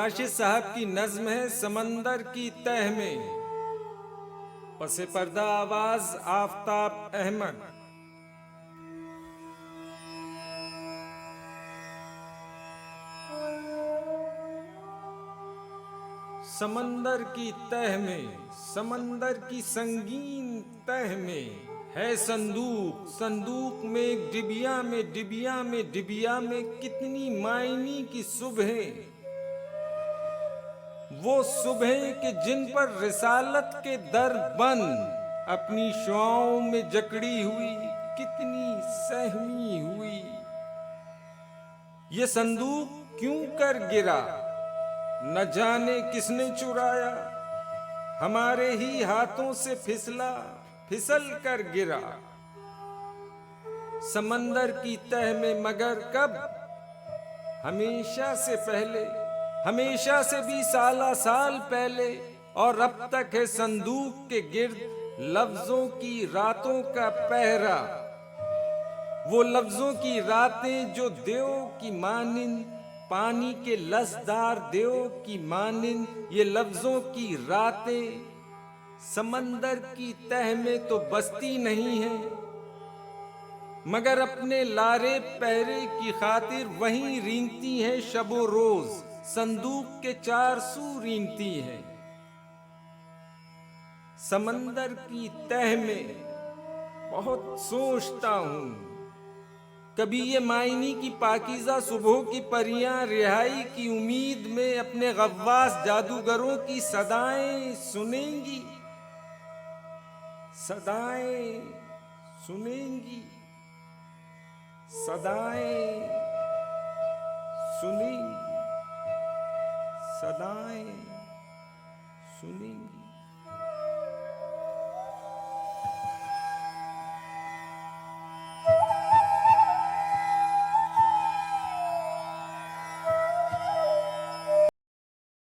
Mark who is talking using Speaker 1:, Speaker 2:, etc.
Speaker 1: राशिद साहब की नज्म है समंदर की तह में। पसे पर्दा आवाज आफताब अहमद। समंदर की तह में, समंदर की संगीन तह में है संदूक। संदूक में एक डिबिया में, डिबिया में, डिबिया में कितनी मायनी की सुबह, वो सुबह के जिन पर रिसालत के दर बंद अपनी शुआओं में जकड़ी हुई, कितनी सहमी हुई। ये संदूक क्यों कर गिरा, न जाने किसने चुराया, हमारे ही हाथों से फिसला, फिसल कर गिरा। समंदर की तह में मगर कब, हमेशा से पहले, हमेशा से भी साला साल पहले, और अब तक है संदूक के गिर्द लफ्जों की रातों का पहरा। वो लफ्जों की रातें जो देव की मानिंद, पानी के लसदार देव की मानिंद, ये लफ्जों की रातें समंदर की तह में तो बसती नहीं है, मगर अपने लारे पहरे की खातिर वहीं रींगती हैं शबो रोज, संदूक के 4 सू रींगती हैं। समंदर की तह में बहुत सोचता हूं, कभी ये मायनी की पाकीज़ा सुबह की परियां रिहाई की उम्मीद में अपने गव्वास जादूगरों की सदाएं सुनेंगी, सदाएं सुनेंगी, सदाएं सुनेंगी, सदाएं सुनेंगी।